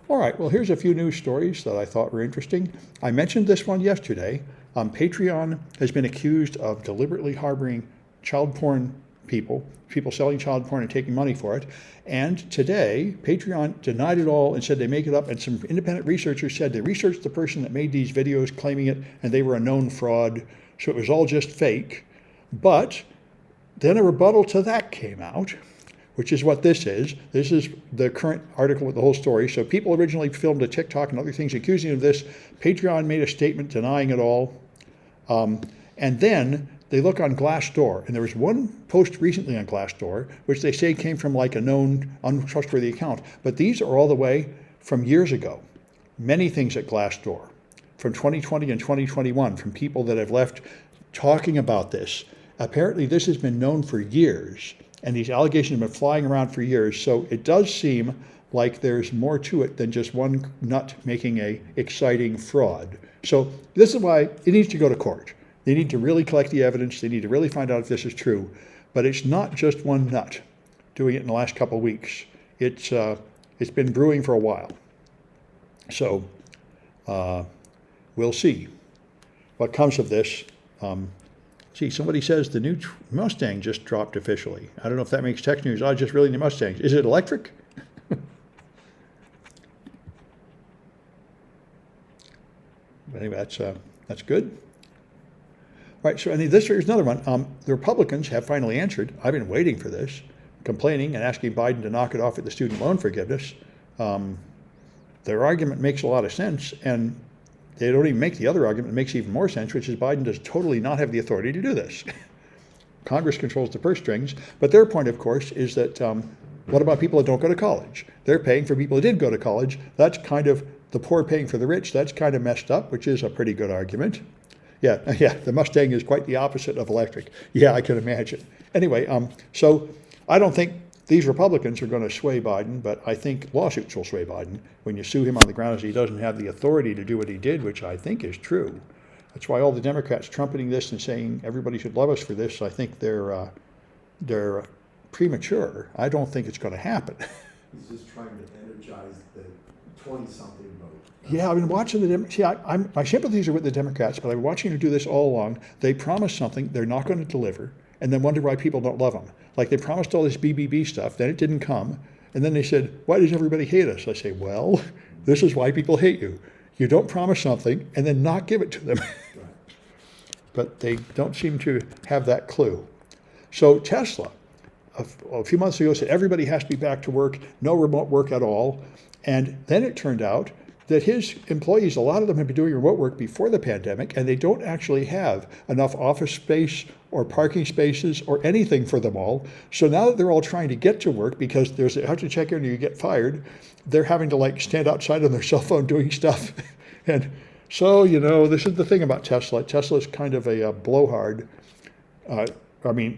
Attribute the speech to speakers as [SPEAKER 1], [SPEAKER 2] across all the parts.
[SPEAKER 1] All right, well, here's a few news stories that I thought were interesting. I mentioned this one yesterday. Patreon has been accused of deliberately harboring child porn people selling child porn and taking money for it. And today, Patreon denied it all and said they make it up. And some independent researchers said they researched the person that made these videos claiming it, and they were a known fraud. So it was all just fake. But then a rebuttal to that came out, which is what this is. This is the current article with the whole story. So people originally filmed a TikTok and other things accusing of this. Patreon made a statement denying it all. And then they look on Glassdoor, and there was one post recently on Glassdoor, which they say came from like a known untrustworthy account. But these are all the way from years ago. Many things at Glassdoor, from 2020 and 2021, from people that have left talking about this. Apparently this has been known for years, and these allegations have been flying around for years. So it does seem like there's more to it than just one nut making a exciting fraud. So this is why it needs to go to court. They need to really collect the evidence. They need to really find out if this is true. But it's not just one nut doing it in the last couple of weeks. It's been brewing for a while. So we'll see what comes of this. See, somebody says the new Mustang just dropped officially. I don't know if that makes tech news. Just really the Mustangs. Is it electric? Anyway, that's good. All right, so here's another one. The Republicans have finally answered. I've been waiting for this, complaining and asking Biden to knock it off at the student loan forgiveness. Their argument makes a lot of sense, and they don't even make the other argument that makes even more sense, which is Biden does totally not have the authority to do this. Congress controls the purse strings, but their point, of course, is that what about people that don't go to college? They're paying for people who did go to college. That's kind of the poor paying for the rich. That's kind of messed up, which is a pretty good argument. Yeah, the Mustang is quite the opposite of electric. Yeah, I can imagine. Anyway, so I don't think these Republicans are going to sway Biden, but I think lawsuits will sway Biden when you sue him on the grounds he doesn't have the authority to do what he did, which I think is true. That's why all the Democrats trumpeting this and saying everybody should love us for this, I think they're premature. I don't think it's going to happen.
[SPEAKER 2] He's just trying to energize the 20-something vote.
[SPEAKER 1] Yeah, I've been watching my sympathies are with the Democrats, but I've been watching them do this all along. They promise something they're not going to deliver, and then wonder why people don't love them. Like they promised all this BBB stuff, then it didn't come, and then they said, why does everybody hate us? I say, well, this is why people hate you. You don't promise something and then not give it to them. But they don't seem to have that clue. So Tesla, a few months ago, said everybody has to be back to work, no remote work at all. And then it turned out that his employees, a lot of them had been doing remote work before the pandemic, and they don't actually have enough office space or parking spaces or anything for them all. So now that they're all trying to get to work because there's a have to check in or you get fired, they're having to like stand outside on their cell phone doing stuff. And so, this is the thing about Tesla. Tesla is kind of a blowhard.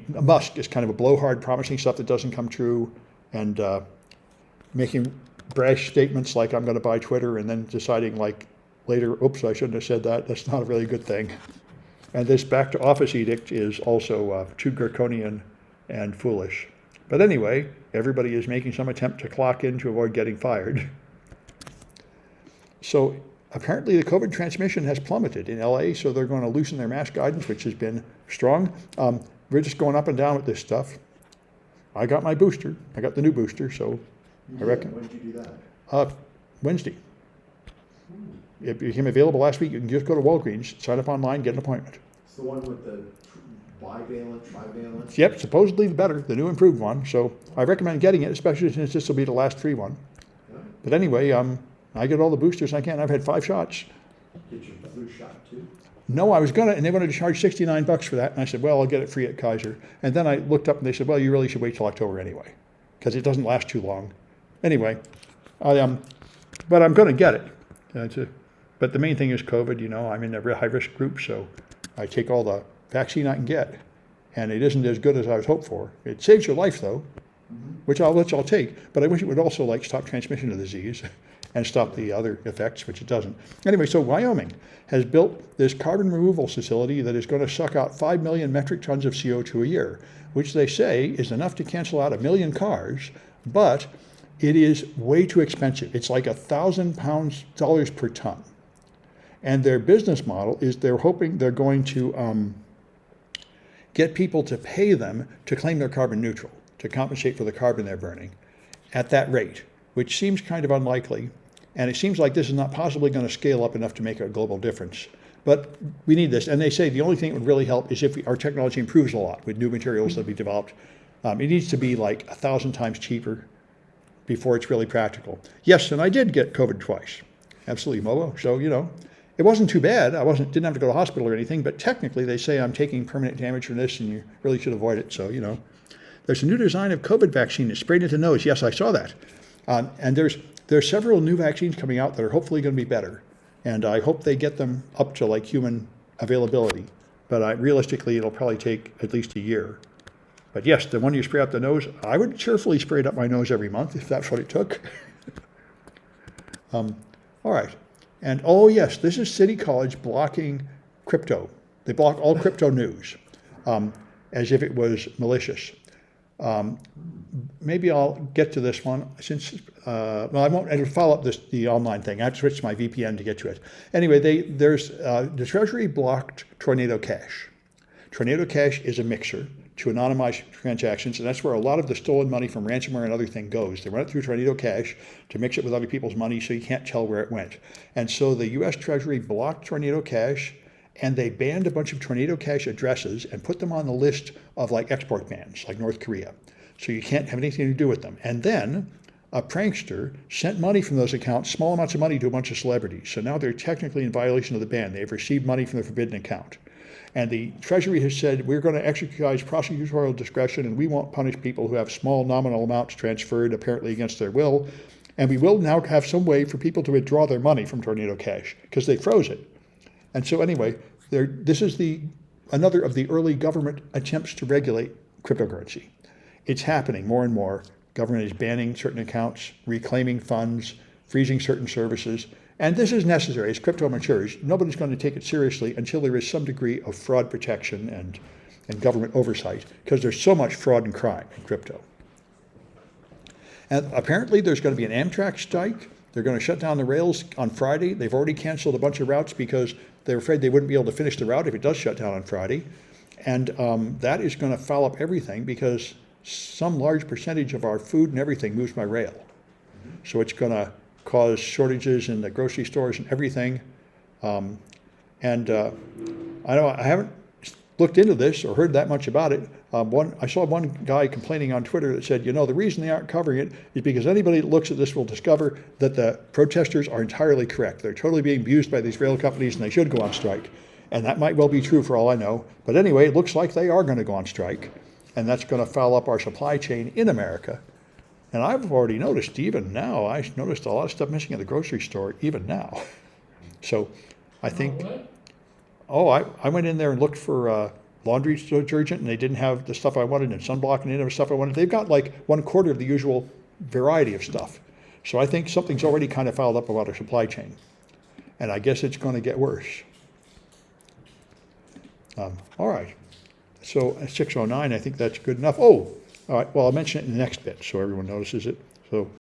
[SPEAKER 1] Musk is kind of a blowhard, promising stuff that doesn't come true and making brash statements like I'm going to buy Twitter and then deciding like later, oops, I shouldn't have said that. That's not a really good thing. And this back to office edict is also too draconian and foolish. But anyway, everybody is making some attempt to clock in to avoid getting fired. So apparently the COVID transmission has plummeted in LA, so they're going to loosen their mask guidance, which has been strong. We're just going up and down with this stuff. I got my booster. I got the new booster, so I reckon.
[SPEAKER 2] When did you do that?
[SPEAKER 1] Wednesday. It became available last week. You can just go to Walgreens, sign up online, get an appointment.
[SPEAKER 2] It's the one with the bivalent, trivalent?
[SPEAKER 1] Yep, supposedly the better, the new improved one. So I recommend getting it, especially since this will be the last free one.
[SPEAKER 2] Yeah.
[SPEAKER 1] But anyway, I get all the boosters I can. I've had 5 shots.
[SPEAKER 2] Get your flu shot too?
[SPEAKER 1] No, I was gonna, and they wanted to charge $69 for that. And I said, well, I'll get it free at Kaiser. And then I looked up and they said, well, you really should wait till October anyway, because it doesn't last too long. Anyway, but I'm going to get it. But the main thing is COVID. I'm in a real high-risk group, so I take all the vaccine I can get, and it isn't as good as I was hoped for. It saves your life, though, which I'll take. But I wish it would also stop transmission of the disease and stop the other effects, which it doesn't. Anyway, so Wyoming has built this carbon removal facility that is going to suck out 5 million metric tons of CO2 a year, which they say is enough to cancel out 1 million cars, but it is way too expensive. It's like $1,000 per ton. And their business model is they're hoping they're going to get people to pay them to claim they're carbon neutral, to compensate for the carbon they're burning at that rate, which seems kind of unlikely. And it seems like this is not possibly going to scale up enough to make a global difference. But we need this. And they say the only thing that would really help is if our technology improves a lot with new materials that we developed. It needs to be like 1,000 times cheaper before it's really practical. Yes, and I did get COVID twice. Absolutely, Mobo. So, it wasn't too bad. Didn't have to go to the hospital or anything, but technically they say I'm taking permanent damage from this and you really should avoid it. So, there's a new design of COVID vaccine that's sprayed into the nose. Yes, I saw that. And there's several new vaccines coming out that are hopefully going to be better. And I hope they get them up to like human availability. But realistically, it'll probably take at least a year. But yes, the one you spray up the nose, I would cheerfully spray it up my nose every month if that's what it took. All right. And oh yes, this is City College blocking crypto. They block all crypto news as if it was malicious. Maybe I'll get to this one since, I won't, it'll follow up the online thing. I have to switch my VPN to get to it. Anyway, the Treasury blocked Tornado Cash. Tornado Cash is a mixer to anonymize transactions, and that's where a lot of the stolen money from ransomware and other thing goes. They run it through Tornado Cash to mix it with other people's money so you can't tell where it went. And so the US Treasury blocked Tornado Cash, and they banned a bunch of Tornado Cash addresses and put them on the list of like export bans, like North Korea. So you can't have anything to do with them. And then a prankster sent money from those accounts, small amounts of money, to a bunch of celebrities. So now they're technically in violation of the ban. They've received money from the forbidden account. And the Treasury has said, we're going to exercise prosecutorial discretion and we won't punish people who have small nominal amounts transferred apparently against their will. And we will now have some way for people to withdraw their money from Tornado Cash because they froze it. And so anyway, this is another of the early government attempts to regulate cryptocurrency. It's happening more and more. Government is banning certain accounts, reclaiming funds, freezing certain services. And this is necessary. As crypto matures, nobody's going to take it seriously until there is some degree of fraud protection and government oversight, because there's so much fraud and crime in crypto. And apparently there's going to be an Amtrak strike. They're going to shut down the rails on Friday. They've already canceled a bunch of routes because they're afraid they wouldn't be able to finish the route if it does shut down on Friday. And that is going to foul up everything because some large percentage of our food and everything moves by rail. So it's going to cause shortages in the grocery stores and everything. I haven't looked into this or heard that much about it. I saw one guy complaining on Twitter that said, the reason they aren't covering it is because anybody that looks at this will discover that the protesters are entirely correct. They're totally being abused by these rail companies and they should go on strike. And that might well be true for all I know. But anyway, it looks like they are going to go on strike. And that's going to foul up our supply chain in America. And I've already noticed, even now, I noticed a lot of stuff missing at the grocery store, even now. So I think, I went in there and looked for laundry detergent, and they didn't have the stuff I wanted, and sunblock, and they didn't have stuff I wanted. They've got like 1/4 of the usual variety of stuff. So I think something's already kind of fouled up about our supply chain. And I guess it's going to get worse. All right. So at 6:09, I think that's good enough. Oh, all right. Well, I'll mention it in the next bit so everyone notices it. So